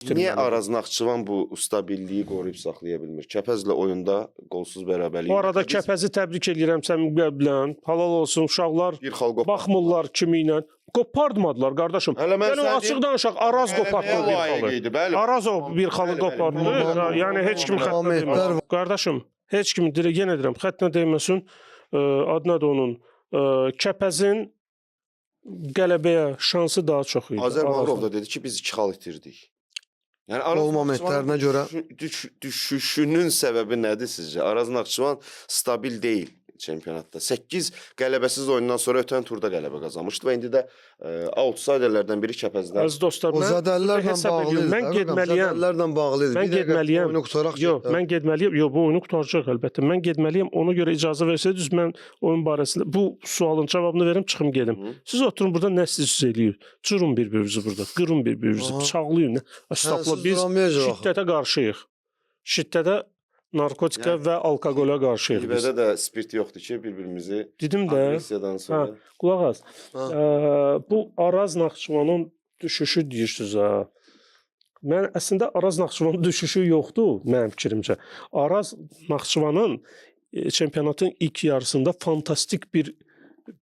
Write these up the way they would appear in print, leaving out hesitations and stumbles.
Niyə Araz Naxçıvan bu stabilliyi qoruyub saxlaya bilmir? Kəpəzlə oyunda qolsuz bərabərlik. Bu arada Kəpəzi təbrik edirəm sənin qəlblə. Halal olsun, uşaqlar bir xal qopar. baxmırlar kimi ilə. Qopardmadılar qardaşım. Hələ mən Yəni sən açıq danışaq, Araz qopartdı bir xalı. Araz o bir xalı qopartdı. Yəni heç kim xəttinə deməsin. Qardaşım, heç kim yenə deyirəm, xəttinə deməsin. Adına da onun Kəpəzin qələbəyə şansı daha çox idi. Azərbayov da dedi ki, biz 2 xal itirdik. Yəni Gol momentlərinə görə düşüşünün səbəbi nədir sizcə? Araz Naxçıvan stabil deyil çempionatda. 8 qələbəsiz oyundan sonra ötən turda qələbə qazanmışdı və indi də outsiderlərdən biri Kəpəzlər. Əziz dostlar, o zədəllərlə bağlı idi. Mən getməliyəm. Zədəllərlə bağlı idi. Mən getməliyəm. Oyunu qutaraq. Yox, mən getməliyəm. Yox, bu oyunu qutaracaq əlbəttə. Mən getməliyəm. Ona görə icazə versəydiniz mən oyun barəsində bu sualın cavabını verim, çıxım gedim. Siz oturun burada nə istəyirsiniz eləyin. Cırın bir-birinizi burada. Qırın bir-birinizi, bıçaqlayın. Əstəğfurullah, biz şiddətə qarşıyıq. Şiddətə, narkotika və alkoqola qarşıyıq biz. Qəlbədə də spirt yoxdur ki, bir-birimizi dedim də. Agresiyadan sonra. Qulaq as. Bu Araz Naxçıvanın düşüşü deyirsiniz ha. Mən əslində Araz Naxçıvanın düşüşü yoxdur mənim fikrimcə. Araz Naxçıvanın çempionatın ilk yarısında fantastik bir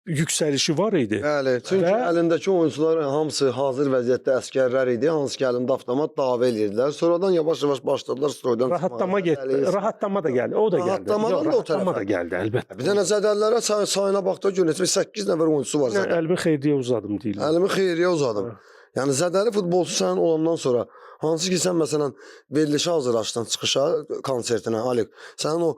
yüksəlişi var idi. Bəli, çünki əlindəki oyunçular hamısı hazır vəziyyətdə əsgərlər idi, hansı ki əlində avtomat dava edirdilər. Sonradan yavaş-yavaş başladılar stroydan. Rahatlama getdi. Rahatlama da gəldi. O da gəldi. Rahatlama da gəldi əlbəttə. Bir dənə zədəllərə sayına baxda görün, 8 nəfər oyunçusu var zədə. Əlimi xeyriyə uzadım deyirlər. Əlimi xeyriyə uzadım. Yəni zədəli futbolçu sənin olandan sonra hansı ki sən məsələn verilişə hazırlaşdın çıxışa konsertinə Alik. Sənin o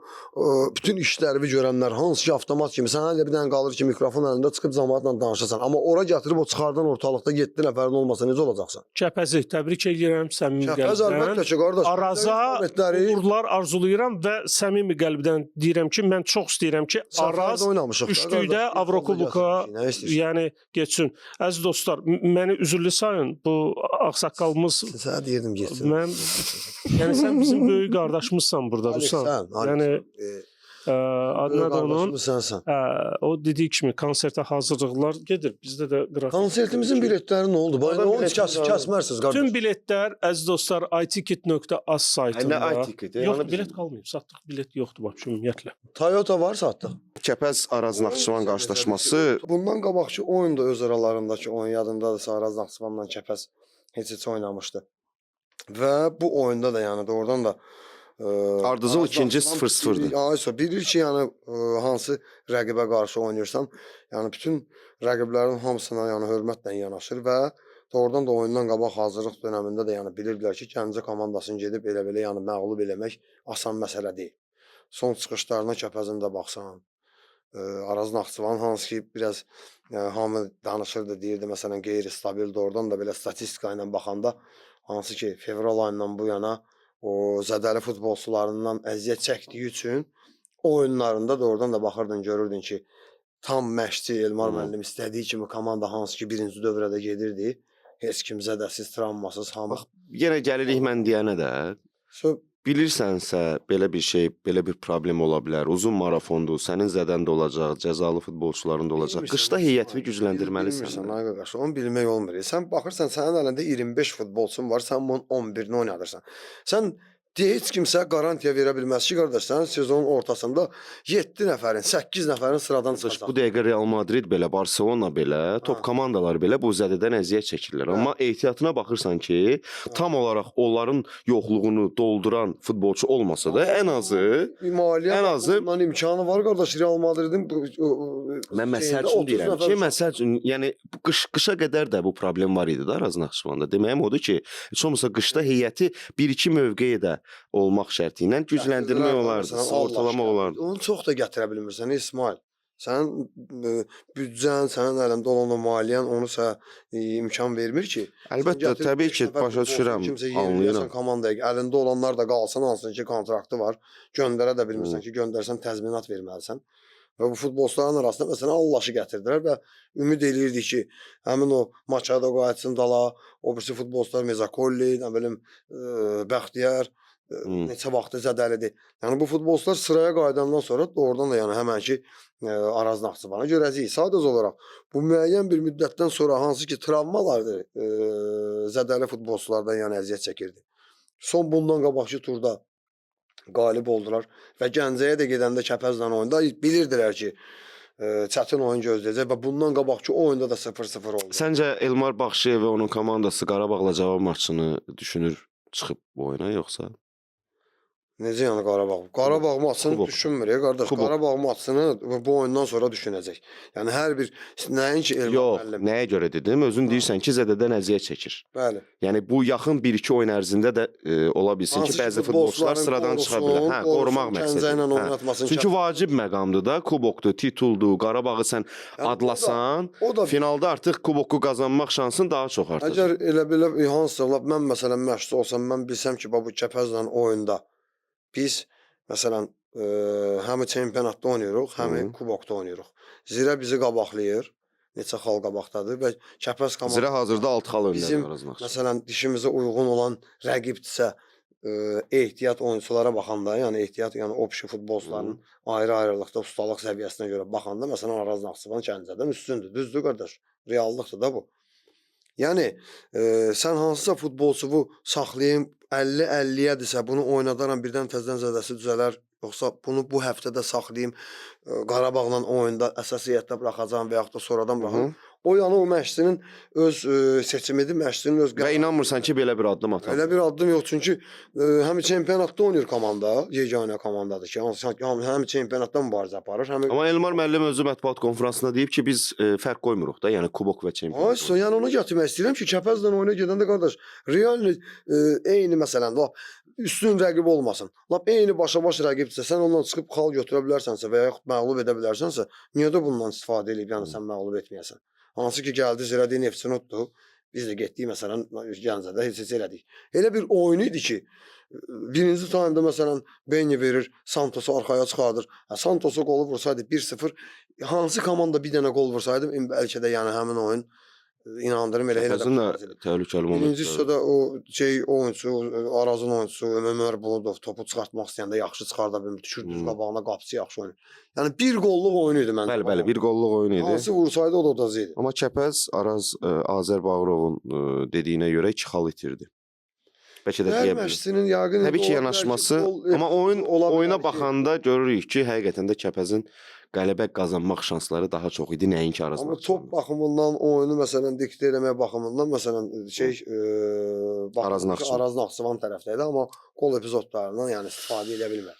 bütün işlərini görənlər hansı ki avtomat kimi sən elə bir dənə qalır ki mikrofon əlində çıxıb cəmaatla danışasan. Amma ora gətirib o çıxardan ortalıqda 7 nəfərin olmasa necə olacaqsan? Kəpəzi təbrik edirəm səmimi qəlbdən. Kəpəz əlbəttə ki qardaş. Araza uğurlar arzulayıram və səmimi qəlbdən deyirəm ki mən çox istəyirəm ki Araz üçlükdə Avrokuboka yəni getsin. Əziz dostlar, məni üzürlü sayın bu ağsaqqalımız deyirdim getsin. Mən yəni sən bizim böyük qardaşımızsan burada Ruslan. Yəni adına da onun o dediyi kimi konsertə hazırlıqlar gedir. Bizdə də qrafik. Konsertimizin biletləri nə oldu? Bayram onu kəsmərsiniz qardaş. Bütün biletlər əziz dostlar iticket.az saytında. Nə iticket? Yox, bilet qalmayıb. Satdıq bilet yoxdur bax ümumiyyətlə. Toyota var satdıq. Kəpəz Araz Naxçıvan qarşılaşması. Bundan qabaqki oyun da öz aralarındakı oyun yadındadırsa Araz Naxçıvanla Kəpəz heç oynamışdı. Və bu oyunda da yəni doğrudan da Ardıcıl ikinci 0-0'dır. Ayso bilir ki yəni hansı rəqibə qarşı oynayırsan, yəni bütün rəqiblərin hamısına yəni hörmətlə yanaşır və doğrudan da oyundan qabaq hazırlıq dövründə də yəni bilirdilər ki, Gəncə komandasını gedib elə-belə yəni məğlub eləmək asan məsələ deyil. Son çıxışlarına Kəpəzin də baxsan, Araz Naxçıvan hansı ki biraz hamı danışırdı, deyirdi məsələn qeyri-stabil doğrudan da belə statistika ilə baxanda hansı ki fevral ayından bu yana o zədəli futbolçularından əziyyət çəkdiyi üçün oyunlarında doğrudan da baxırdın, görürdün ki tam məşqçi Elmar müəllim istədiyi kimi komanda hansı ki birinci dövrədə gedirdi. Heç kim zədəsiz, travmasız hamı. Yenə gəlirik mən deyənə də. Bilirsənsə belə bir şey, belə bir problem ola bilər. Uzun marafondur, sənin zədən də olacaq, cəzalı futbolçuların da olacaq. Qışda heyətini gücləndirməlisən. Onu bilmək olmur. Sən baxırsan, sənin əlində 25 futbolçun var, sən bunun 11-ini oynadırsan. Sən heç kimsə qarantiya verə bilməz ki, qardaş, sən sezonun ortasında 7 nəfərin, 8 nəfərin sıradan çıxacaq. Bu dəqiqə Real Madrid belə, Barcelona belə, top komandalar belə bu zədədən əziyyət çəkirlər. Amma ehtiyatına baxırsan ki, tam olaraq onların yoxluğunu dolduran futbolçu olmasa da ən azı ondan imkanı var, qardaş, Real Madridin mən məsəl üçün deyirəm ki, məsəl üçün, yəni qışa qədər də bu problem var idi da Araz Naxçıvanda. Deməyim odur ki, heç olmasa qışda heyəti 1-2 mövqeyə də olmaq şərti ilə gücləndirmək olardı, ortalamaq olardı. Onu çox da gətirə bilmirsən İsmail. Sənin büdcən, sənin əlində olan o maliyyən onu sənə imkan vermir ki. Əlbəttə, təbii ki, başa düşürəm, anlayıram. Komandaya əlində olanlar da qalsın, hansın ki, kontraktı var. Göndərə də bilmirsən ki, göndərsən təzminat verməlisən. Və bu futbolçuların arasında məsələn Allaşı gətirdilər və ümid eləyirdik ki, həmin o Maçado qayıtsın dala, o birisi futbolçular Mezakolli, nə bilim Bəxtiyar, neçə vaxtı zədəlidir. Yəni bu futbolçular sıraya qayıdandan sonra doğrudan da yəni həmənki Araz Naxçıvana görəcəyik. Sadəcə olaraq bu müəyyən bir müddətdən sonra hansı ki travmalardır zədəli futbolçulardan yəni əziyyət çəkirdi. Son bundan qabaqki turda qalib oldular və Gəncəyə də gedəndə Kəpəzlə oyunda bilirdilər ki, çətin oyun gözləyəcək və bundan qabaqki oyunda da 0-0 oldu. Səncə Elmar Baxşıyev və onun komandası Qarabağla cavab maçını düşünür çıxıb bu oyuna yoxsa? Necə yəni Qarabağ? Qarabağ maçını Kubok. düşünmür qardaş. Kubok. Qarabağ maçını bu oyundan sonra düşünəcək. Yəni hər bir nəinki Elmar Yox, müəllim. nəyə görə dedim? Özün deyirsən ki, zədədən əziyyət çəkir. Bəli. Yəni bu yaxın 1-2 oyun ərzində də ola bilsin ki, bəzi futbolçular sıradan çıxa bilər. Hə, qorumaq Gəncə ilə məqsədi. oynatmasın. Çünki vacib məqamdır da, kubokdur, tituldur, Qarabağı sən adlasan, o da finalda artıq kuboku qazanmaq şansın daha çox artacaq. əgər elə belə hansısa mən məsələn məşqçi olsam, mən bilsəm ki, bu Kəpəzlə oyunda biz məsələn həm çempionatda oynayırıq, həm kubokda oynayırıq. Zirə bizi qabaqlayır. Neçə xal qabaqdadır və Kəpəz komandası Zirə hazırda 6 xal bizim öndədir. məsələn dişimizə uyğun olan rəqibdirsə ehtiyat oyunçulara baxanda, yəni ehtiyat, yəni opşi futbolçuların ayrı-ayrılıqda ustalıq səviyyəsinə görə baxanda məsələn Araz Naxçıvan Gəncədən üstündür. Düzdür qardaş? Reallıqdır da bu. Yəni sən hansısa futbolçunu saxlayım 50-50-yədirsə bunu oynadaram birdən təzədən zədəsi düzələr. Yoxsa bunu bu həftədə saxlayım Qarabağla oyunda əsas heyətdə buraxacağam və yaxud da sonradan buraxacağam. O yəni o məşqçinin öz seçimidir, məşqçinin öz Və inanmırsan ki, belə bir addım atar. Elə bir addım yox, çünki həm çempionatda oynayır komanda, yeganə komandadır ki, həm çempionatda mübarizə aparır, həm Amma Elmar müəllim özü mətbuat konfransında deyib ki, biz fərq qoymuruq da, yəni kubok və çempionat. Ayso, yəni onu gətirmək istəyirəm ki, Kəpəzlə oyuna gedəndə qardaş, real eyni məsələn, lap üstün rəqib olmasın. Lap eyni başa-baş rəqibdirsə, sən ondan çıxıb xal götürə bilərsənsə və yaxud məğlub edə bilərsənsə, niyə də bundan istifadə edib, yəni sən məğlub etməyəsən? Hansı ki, gəldi Zirədi Neftçinotdur, biz də getdik məsələn Gəncədə heç elədik. Elə bir oyun idi ki, birinci taymda məsələn Beyni verir, Santosu arxaya çıxardır. Santosu qolu vursaydı 1-0, hansı komanda bir dənə qol vursaydı, bəlkə də yəni həmin oyun inandırım elə Kəpəzin də təhlükəli moment. Birinci hissədə o oyunçu, Arazın oyunçusu Ömər Buludov topu çıxartmaq istəyəndə yaxşı çıxarda bilmir. Düşür düz qabağına, qapısı yaxşı oynayır. Yəni bir qolluq oyun idi məncə. Bəli, bir qolluq oyun idi. Hansı vursaydı o da udacaq idi. Amma Kəpəz Araz Azərbağırovun dediyinə görə 2 xal itirdi. Bəlkə də deyə bilərik. Təbii ki, yanaşması, amma oyuna baxanda görürük ki, həqiqətən də Kəpəzin qələbə qazanmaq şansları daha çox idi, nəinki Araz Amma Naxçıvan. top baxımından, oyunu məsələn diktə eləmək baxımından məsələn Araz Naxçıvan Araz Naxçıvan tərəfdə idi, amma qol epizodlarından yəni istifadə edə bilmədi.